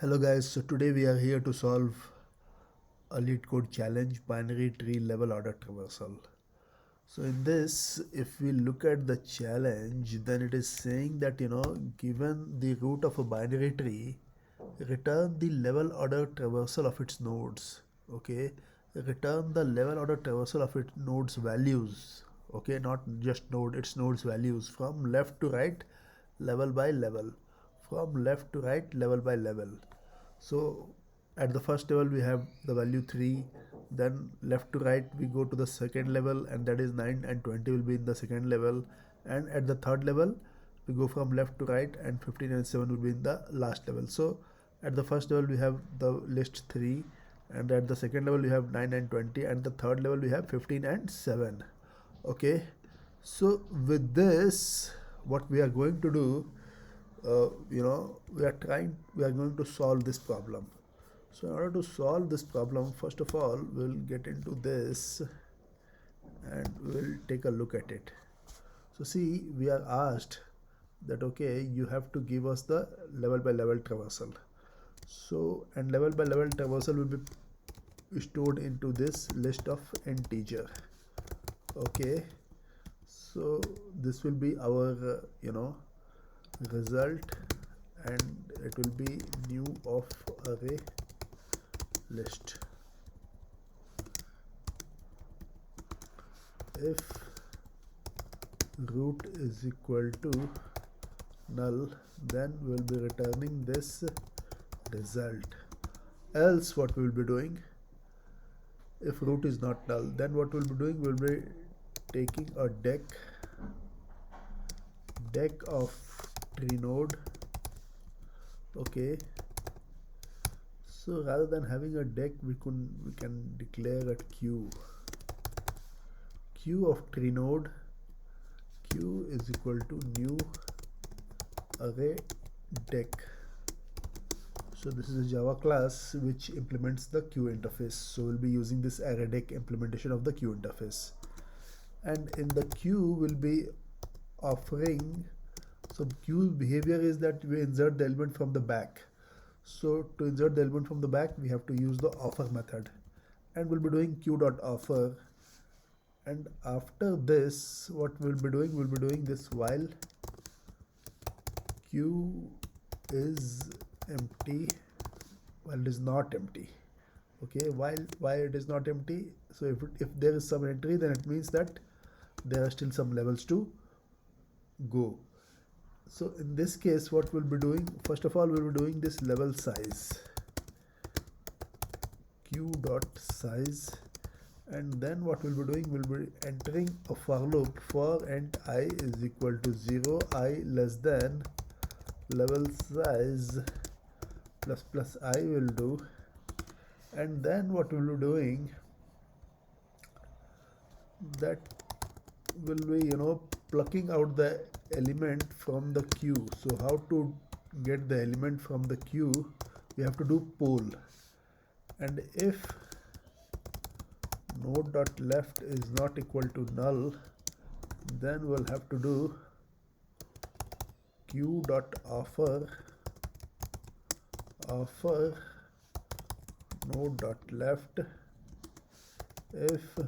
Hello guys, so today we are here to solve a lead code challenge binary tree level order traversal. So in this, if we look at the challenge, then it is saying that given the root of a binary tree, return the level order traversal of its nodes. Okay, return the level order traversal of its nodes values. Okay, not just node, its nodes values from left to right, level by level, from left to right, level by level. So at the first level we have the value 3, then left to right we go to the second level, and that is 9 and 20 will be in the second level, and at the third level we go from left to right, and 15 and 7 will be in the last level. So at the first level we have the list 3, and at the second level we have 9 and 20, and the third level we have 15 and 7. Okay, so with this what we are going to do, we are going to solve this problem. So in order to solve this problem, first of all we'll get into this and we'll take a look at it. So see, we are asked that okay, you have to give us the level by level traversal. So, and level by level traversal will be stored into this list of integer. Okay, so this will be our result, and it will be new of array list. If root is equal to null, then we'll be returning this result. Else what we'll be doing, if root is not null, then what we'll be doing, we'll be taking a deck of tree node. Okay, so rather than having a deck, we can declare a queue of tree node. Q is equal to new array deck. So this is a Java class which implements the queue interface. So we'll be using this array deck implementation of the queue interface, and in the queue we'll be offering, so queue behavior is that we insert the element from the back. So to insert the element from the back, we have to use the offer method, and we'll be doing queue.offer. And after this, what we'll be doing this while queue is empty, while it is not empty. Okay, why it is not empty? So if there is some entry, then it means that there are still some levels to go. So in this case, what we'll be doing, first of all we'll be doing this level size, queue.size, and then what we'll be doing, we'll be entering a for loop for int I is equal to 0, I less than level size plus I will do, and then what we'll be doing, that will be plucking out the element from the queue. So how to get the element from the queue? We have to do poll, and if node.left is not equal to null, then we'll have to do queue.offer node.left. If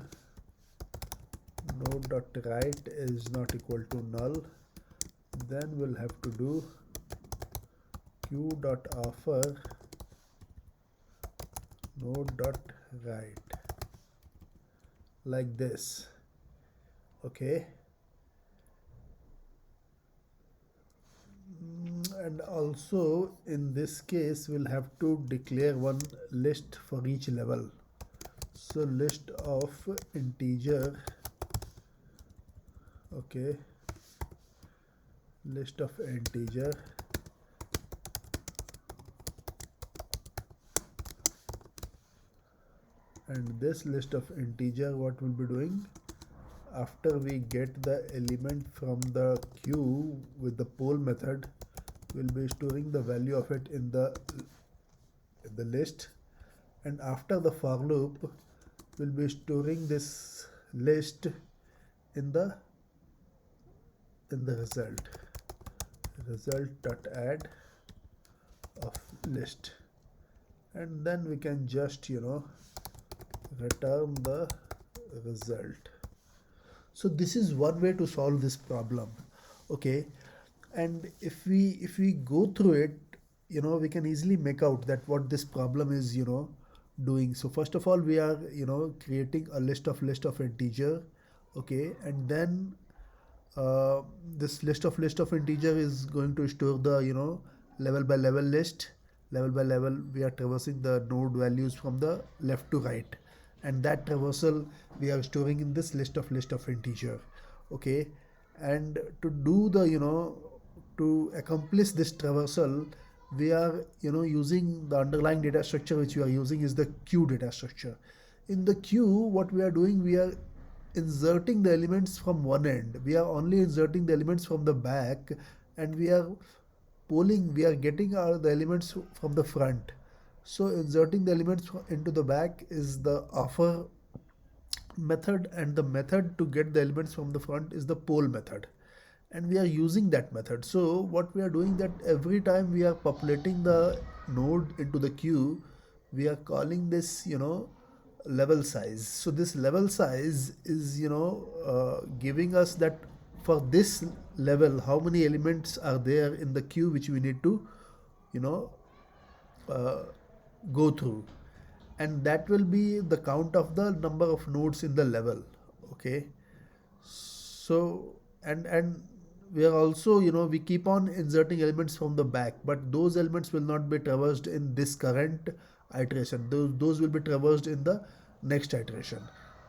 node.right is not equal to null, then we'll have to do queue.offer node.right, like this. Okay, and also in this case we'll have to declare one list for each level. So list of integer. Okay, list of integer, and this list of integer, what we'll be doing, after we get the element from the queue with the poll method, we'll be storing the value of it in the list, and after the for loop we'll be storing this list in the result dot add of list. and then we can just return the result. So this is one way to solve this problem. Okay, and if we go through it, we can easily make out that what this problem is doing. So first of all, we are creating a list of integer. Okay, and then uh, this list of integer is going to store the level by level list. Level by level, we are traversing the node values from the left to right, and that traversal we are storing in this list of integer. Okay, and to do the to accomplish this traversal, we are using the underlying data structure which we are using is the queue data structure. In the queue, what we are doing, we are inserting the elements from one end, we are only inserting the elements from the back, and we are getting the elements from the front. So inserting the elements into the back is the offer method, and the method to get the elements from the front is the poll method, and we are using that method. So what we are doing, that every time we are populating the node into the queue, we are calling this level size. So this level size is giving us that for this level how many elements are there in the queue which we need to you know uh, go through, and that will be the count of the number of nodes in the level. Okay, so and we are also we keep on inserting elements from the back, but those elements will not be traversed in this current iteration. Those will be traversed in the next iteration,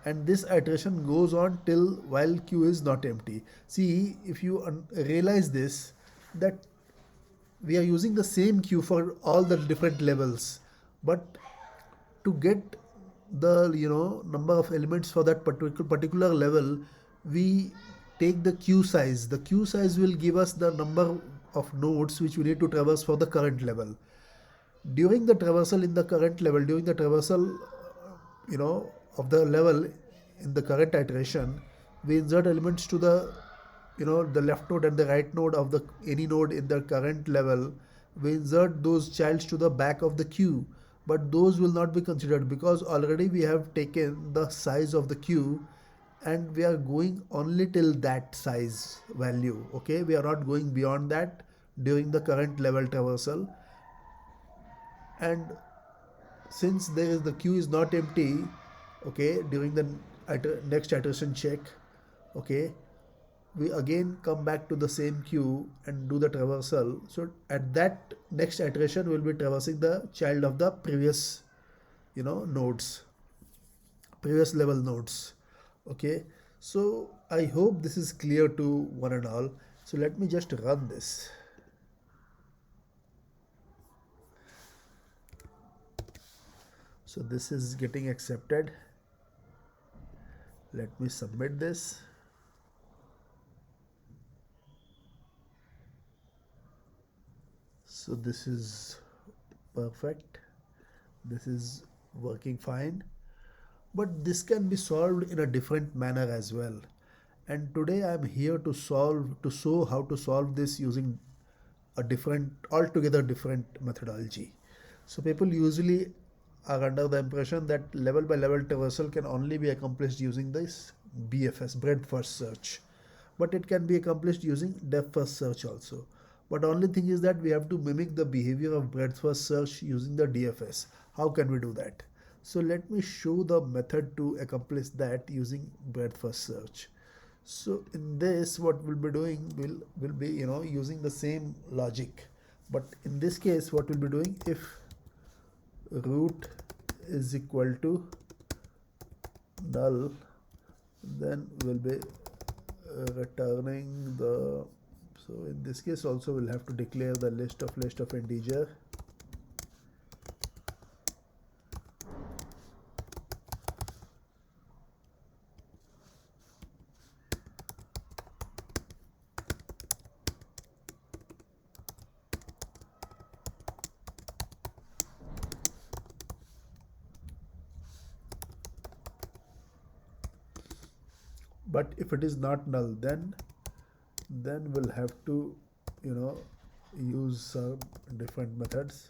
and this iteration goes on till while queue is not empty. See, if you realize this, that we are using the same queue for all the different levels, but to get the number of elements for that particular level, we take the queue size. The queue size will give us the number of nodes which we need to traverse for the current level. During the traversal in the current level, during the traversal of the level in the current iteration, we insert elements to the left node and the right node of the any node in the current level. We insert those childs to the back of the queue, but those will not be considered because already we have taken the size of the queue, and we are going only till that size value. Okay, we are not going beyond that during the current level traversal. And since there is the queue is not empty, okay, during the next iteration check, okay, we again come back to the same queue and do the traversal. So at that next iteration, we'll be traversing the child of the previous nodes, previous level nodes. Okay, so I hope this is clear to one and all. So let me just run this. So this is getting accepted. Let me submit this. So this is perfect. This is working fine. But this can be solved in a different manner as well. And today I am here to show how to solve this using a altogether different methodology. So people usually are under the impression that level by level traversal can only be accomplished using this BFS, breadth first search, but it can be accomplished using depth first search also. But only thing is that we have to mimic the behavior of breadth first search using the DFS. How can we do that? So let me show the method to accomplish that using breadth first search. So in this, what we'll be doing will be using the same logic, but in this case, what we'll be doing, if root is equal to null, then we'll be returning the. So in this case also we'll have to declare the list of integer. But if it is not null, then we'll have to use some different methods.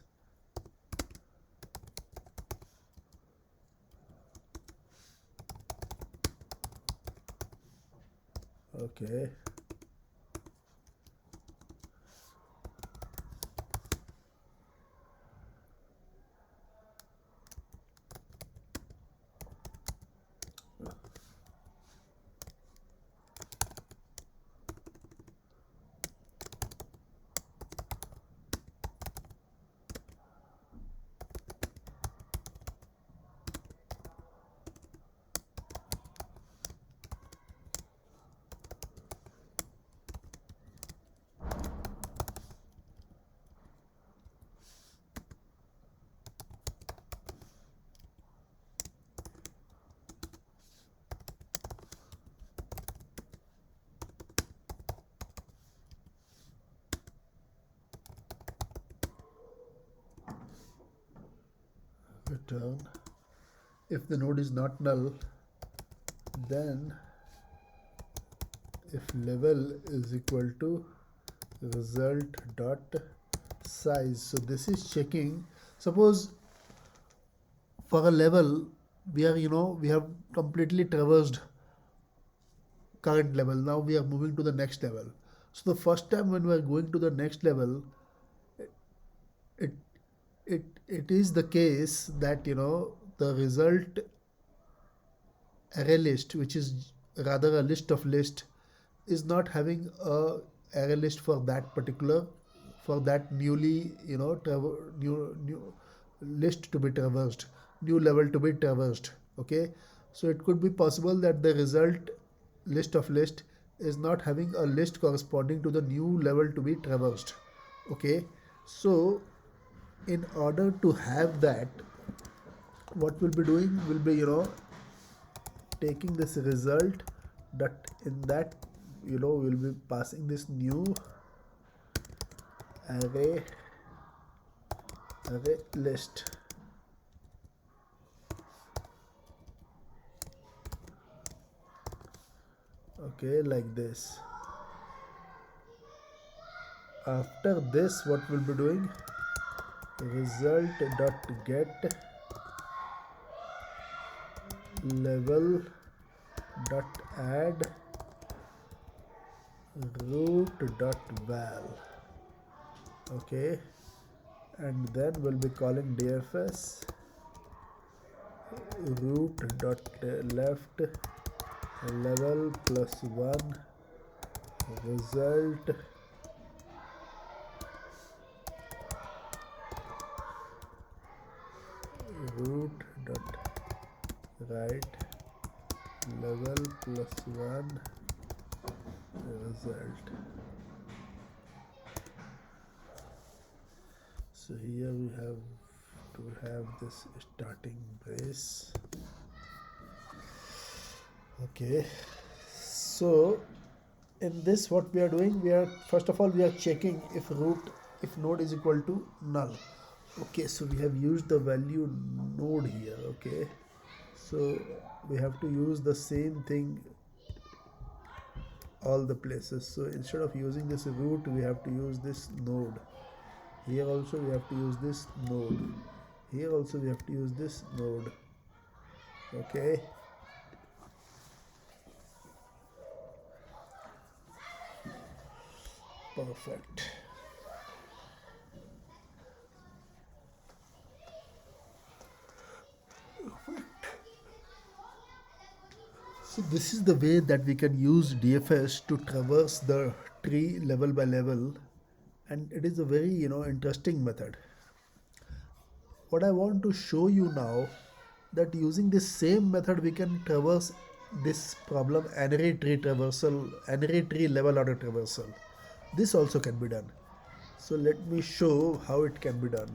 Okay. Return. If the node is not null, then if level is equal to result dot size. So this is checking. Suppose for a level we are, we have completely traversed current level. Now we are moving to the next level. So the first time when we are going to the next level, it it is the case that the result array list, which is rather a list of list, is not having a array list for that particular, for that newly new list to be traversed, new level to be traversed. Okay, so it could be possible that the result list of list is not having a list corresponding to the new level to be traversed. Okay, so in order to have that, what we'll be doing will be taking this result, that in that we'll be passing this new array list. Okay, like this. After this, what we'll be doing, result dot get level dot add root dot val. Okay, and then we'll be calling DFS root dot left level plus 1 result root dot right level plus 1 result. So here we have to have this starting brace. Okay, so in this what we are doing, we are first of all we are checking if node is equal to null. Okay, so we have used the value node here. Okay, so we have to use the same thing all the places. So instead of using this root, we have to use this node. Here also we have to use this node. Here also we have to use this node. Okay, perfect. So this is the way that we can use DFS to traverse the tree level by level, and it is a very interesting method. What I want to show you now, that using this same method we can traverse this problem, N-ary tree traversal, N-ary tree level order traversal. This also can be done. So let me show how it can be done.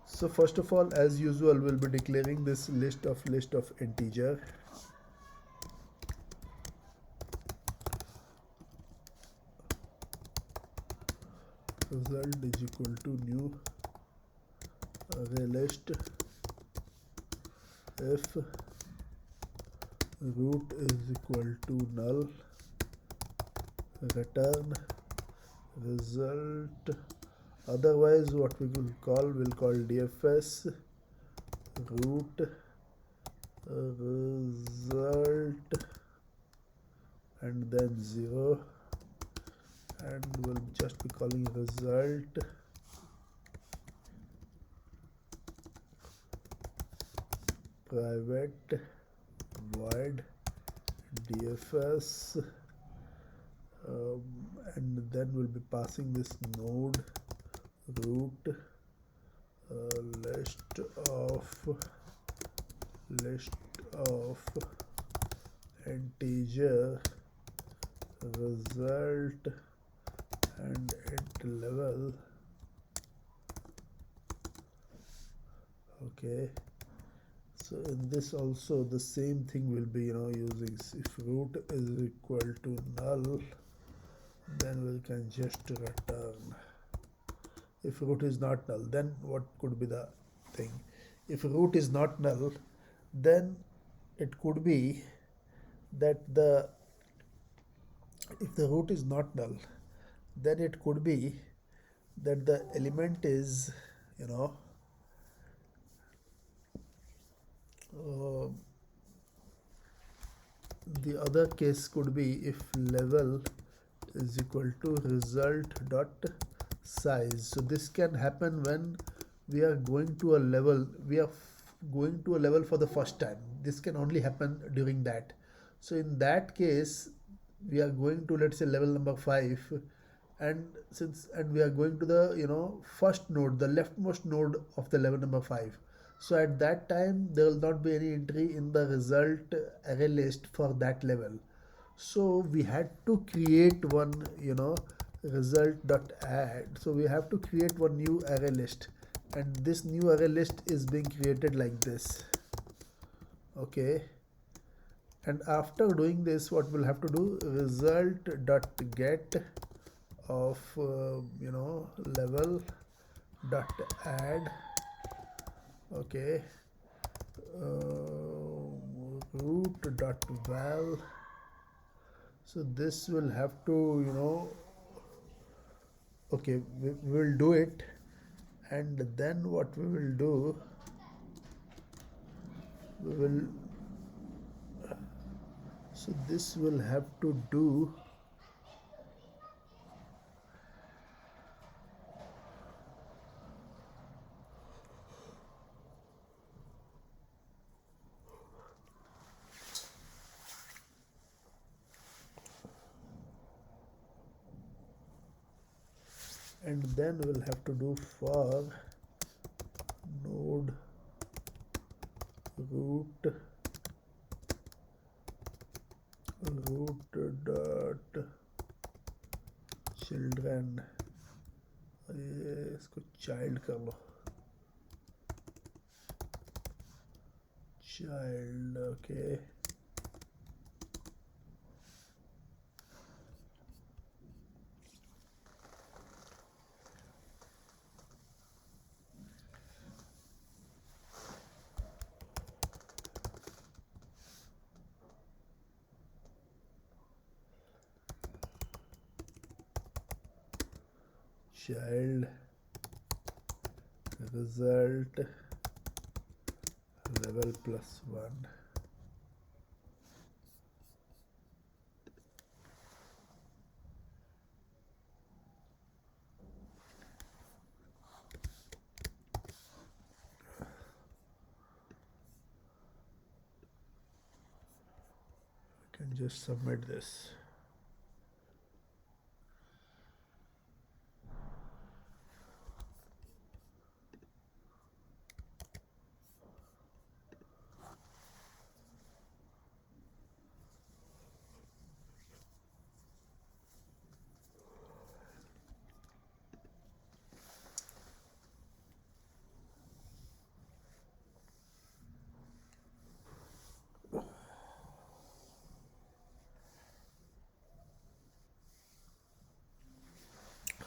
So first of all, as usual, we'll be declaring this list of integer. Result is equal to new array list if root is equal to null, return result. Otherwise what we will call DFS root result and then 0, and we'll just be calling result private void DFS, and then we'll be passing this node root list of integer result and int level. Okay, so in this also the same thing will be using if root is equal to null, then we can just return. If root is not null, then what could be the thing? If root is not null, then it could be that if the root is not null, then it could be that the element is the other case could be if level is equal to result dot size. So this can happen when we are going to a level, going to a level for the first time. This can only happen during that. So in that case, we are going to, let's say, level number 5, and we are going to the first node, the leftmost node of the level number 5. So at that time there will not be any entry in the result array list for that level. So we had to create one result.add. So we have to create one new array list, and this new array list is being created like this. Okay, and after doing this, what we'll have to do, result.get of level.add. Okay, root.val. So this will have to okay, we will do it, and then what we will do, we will, so this will have to do, and then we'll have to do for node root dot children, इसको child कर लो, child. Okay, child result level +1. I can just submit this.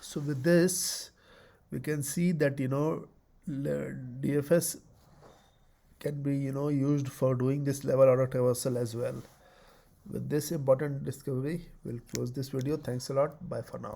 So with this, we can see that DFS can be used for doing this level order traversal as well. With this important discovery, we'll close this video. Thanks a lot. Bye for now.